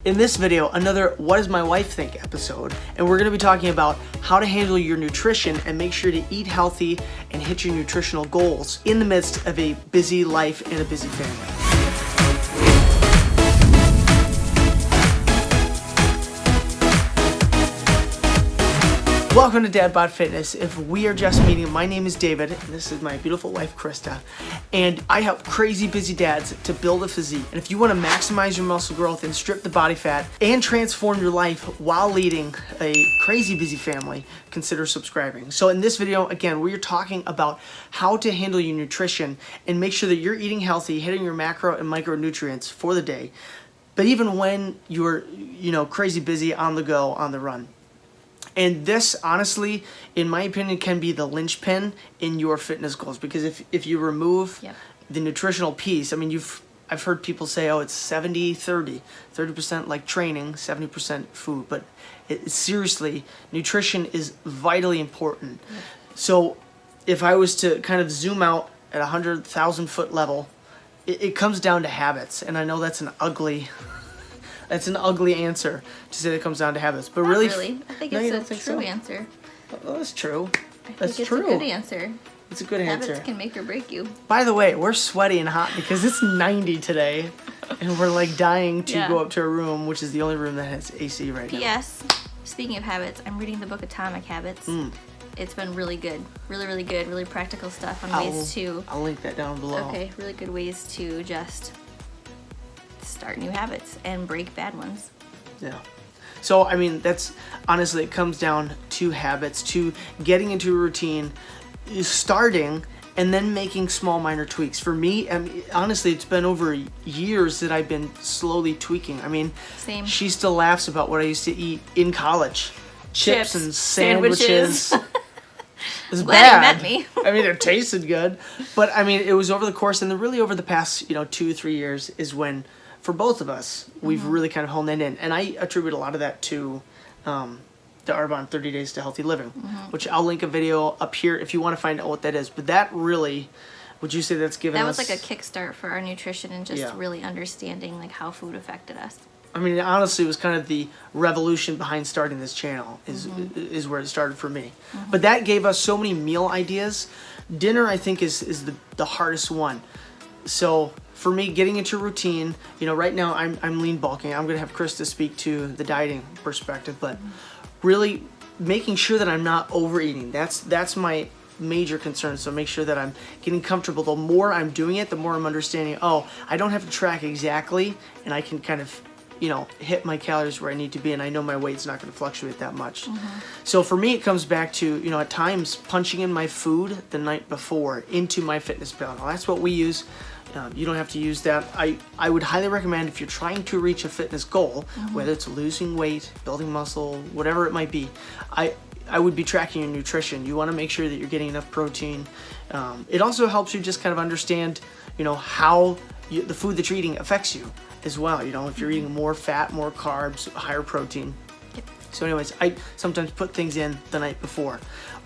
In this video, another What Does My Wife Think episode, and we're going to be talking about how to handle your nutrition and make sure to eat healthy and hit your nutritional goals in the midst of a busy life and a busy family. Welcome to Dad Bod Fitness. If we are just meeting, my name is David, and this is my beautiful wife, Krista, and I help crazy busy dads to build a physique. And if you want to maximize your muscle growth and strip the body fat and transform your life while leading a crazy busy family, consider subscribing. So in this video, again, we're talking about how to handle your nutrition and make sure that you're eating healthy, hitting your macro and micronutrients for the day, but even when you're, crazy busy, on the go, on the run. And this, honestly, in my opinion, can be the linchpin in your fitness goals, because if you remove the nutritional piece, I mean, I've heard people say, oh, it's 70-30, 30% like training, 70% food, but seriously, nutrition is vitally important. So if I was to kind of zoom out at 100,000-foot level, it comes down to habits, and I know that's an ugly answer to say that it comes down to habits, but Not really, I think it's a true answer. Well, that's true. It's a good answer. It's a good answer. Habits can make or break you. By the way, we're sweaty and hot because it's 90 today, and we're like dying to go up to a room, which is the only room that has AC right now. P.S. Speaking of habits, I'm reading the book Atomic Habits. It's been really good. Really good. Really practical stuff on ways to... I'll link that down below. Okay, really good ways to just start new habits and break bad ones. Yeah. So, I mean, that's honestly, it comes down to habits, to getting into a routine, starting, and then making small minor tweaks. For me, I mean, honestly, it's been over years that I've been slowly tweaking. I mean, Same. She still laughs about what I used to eat in college. Chips and sandwiches. It's bad. Glad you met me. I mean, it tasted good. But, I mean, it was over the course, and then really over the past, 2 or 3 years is when, for both of us, we've really kind of honed that in. And I attribute a lot of that to the Arbonne 30 Days to Healthy Living, which I'll link a video up here if you want to find out what that is. But that really, would you say that's given us... That was like a kickstart for our nutrition and just really understanding like how food affected us. I mean, honestly, it was kind of the revolution behind starting this channel is where it started for me. But that gave us so many meal ideas. Dinner, I think, is the hardest one. So for me, getting into routine, right now I'm lean bulking. I'm gonna have Krista speak to the dieting perspective, but really making sure that I'm not overeating. That's my major concern. So make sure that I'm getting comfortable. The more I'm doing it, the more I'm understanding, oh, I don't have to track exactly, and I can kind of hit my calories where I need to be, and I know my weight's not going to fluctuate that much. So for me, it comes back to, at times, punching in my food the night before into my fitness pal. Now, that's what we use. You don't have to use that. I would highly recommend, if you're trying to reach a fitness goal, whether it's losing weight, building muscle, whatever it might be, I would be tracking your nutrition. You want to make sure that you're getting enough protein. It also helps you just kind of understand, how the food that you're eating affects you as well. If you're eating more fat, more carbs, higher protein. So anyways, I sometimes put things in the night before.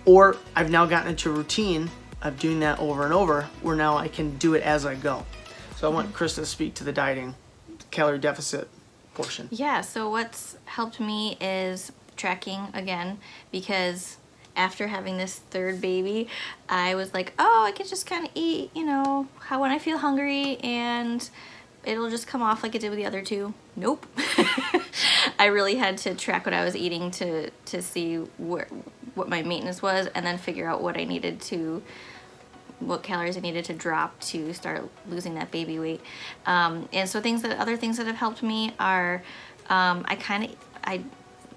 Or I've now gotten into a routine of doing that over and over, where now I can do it as I go. So I want Krista to speak to the dieting, calorie deficit portion. Yeah, so what's helped me is tracking again, because after having this third baby, I was like, oh, I could just kind of eat, how when I feel hungry, and it'll just come off like it did with the other two. Nope. I really had to track what I was eating to see what my maintenance was, and then figure out what calories I needed to drop to start losing that baby weight. And so other things that have helped me are, I kind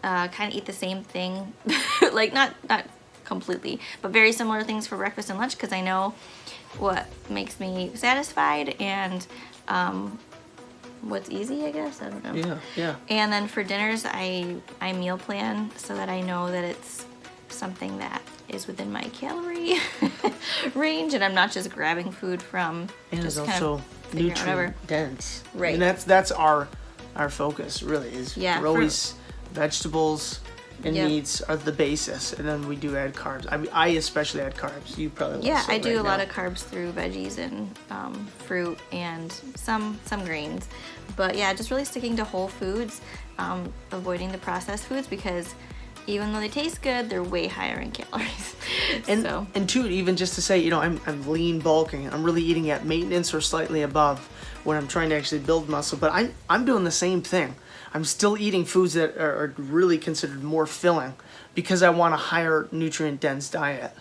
of eat the same thing, like not completely, but very similar things for breakfast and lunch, because I know what makes me satisfied and what's easy, I guess. I don't know. Yeah. And then for dinners, I meal plan so that I know that it's something that is within my calorie range, and I'm not just grabbing food from. And it's also nutrient dense. Right. And that's our focus really is. Yeah. We're always vegetables, and Yep. needs are the basis, and then we do add carbs. I mean, I especially add carbs. You probably Yeah, less so I do right a lot now. of carbs through veggies and fruit and some grains. But yeah, just really sticking to whole foods, avoiding the processed foods because even though they taste good, they're way higher in calories. And So and two, even just to say, you know, I'm lean bulking. I'm really eating at maintenance or slightly above when I'm trying to actually build muscle. But I'm doing the same thing. I'm still eating foods that are really considered more filling because I want a higher nutrient dense diet.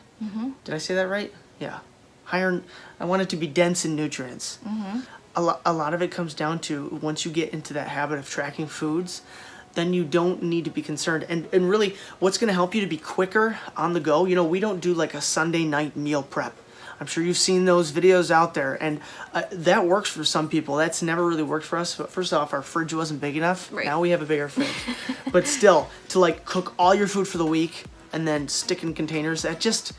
Did I say that right? Yeah, higher. I want it to be dense in nutrients. A lot of it comes down to once you get into that habit of tracking foods, then you don't need to be concerned. And really, what's going to help you to be quicker on the go, you know, we don't do like a Sunday night meal prep. I'm sure you've seen those videos out there, and that works for some people. That's never really worked for us. But first off, our fridge wasn't big enough. Right. Now we have a bigger fridge. But still, to like cook all your food for the week and then stick in containers, that just,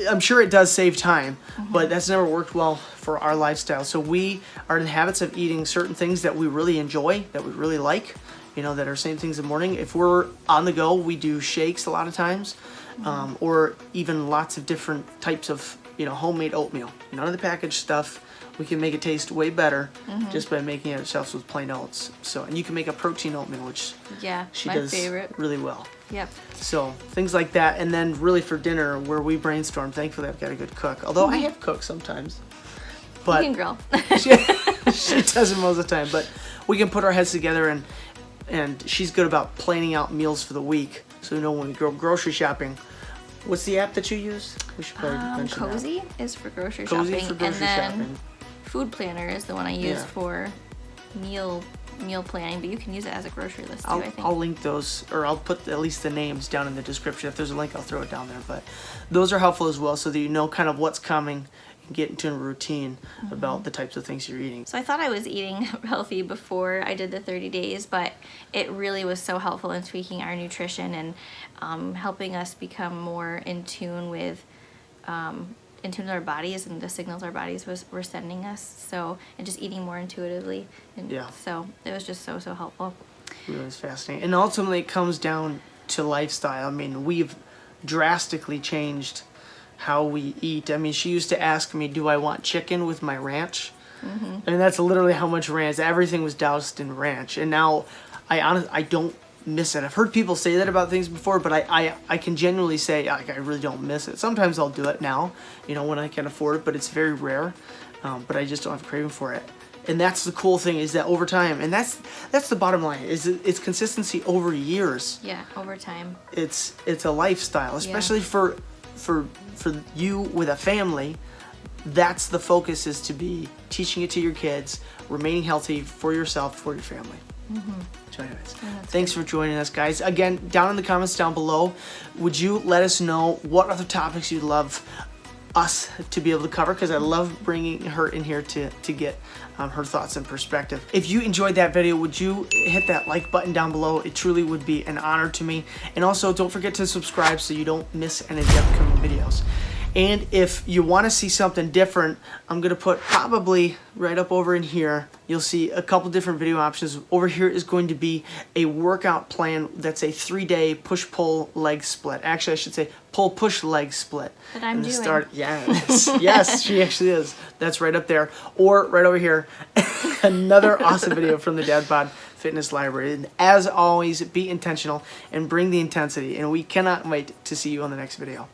I'm sure it does save time, but that's never worked well for our lifestyle. So we are in the habits of eating certain things that we really enjoy, that we really like, you know, that are same things in the morning. If we're on the go, we do shakes a lot of times, or even lots of different types of, you know, homemade oatmeal. None of the packaged stuff. We can make it taste way better just by making it ourselves with plain oats. So, and you can make a protein oatmeal, which yeah, she my does favorite. really well. Yep. So things like that, and then really for dinner, where we brainstorm. Thankfully, I've got a good cook. Although I have cooked sometimes, but You can grill. she doesn't most of the time. But we can put our heads together, and she's good about planning out meals for the week. So you know when we go grocery shopping. What's the app that you use? We should probably mention that. Cozy is for grocery Cozy shopping, for grocery and then shopping. Food Planner is the one I use Yeah. for meal planning. But you can use it as a grocery list too. I think. I'll link those, or I'll put at least the names down in the description. If there's a link, I'll throw it down there. But those are helpful as well, so that you know kind of what's coming and get into a routine about the types of things you're eating. So I thought I was eating healthy before I did the 30 days, but it really was so helpful in tweaking our nutrition and helping us become more in tune with our bodies and the signals our bodies were sending us. So, and just eating more intuitively. And Yeah. so it was just so helpful. Really is fascinating. And ultimately, it comes down to lifestyle. I mean, we've drastically changed how we eat. I mean, she used to ask me, do I want chicken with my ranch? And that's literally how much ranch. Everything was doused in ranch. And now, I don't miss it. I've heard people say that about things before, but I can genuinely say, like, I really don't miss it. Sometimes I'll do it now, you know, when I can afford it, but it's very rare. But I just don't have a craving for it. And that's the cool thing, is that over time, and that's the bottom line, is it's consistency over years. Yeah, over time. It's a lifestyle, especially for you with a family. That's the focus, is to be teaching it to your kids, remaining healthy for yourself, for your family. So anyways, thanks for joining us, guys. Again, down in the comments down below, would you let us know what other topics you'd love us to be able to cover? Because I love bringing her in here to get her thoughts and perspective. If you enjoyed that video, would you hit that like button down below? It truly would be an honor to me. And also, don't forget to subscribe so you don't miss any of the upcoming videos. And if you want to see something different, I'm going to put probably right up over in here, you'll see a couple different video options. Over here is going to be a workout plan that's a 3-day push-pull leg split. Actually, I should say pull-push leg split. That I'm doing. Yes, yes, she actually is. That's right up there. Or right over here, another awesome video from the Dad Bod Fitness Library. And as always, be intentional and bring the intensity. And we cannot wait to see you on the next video.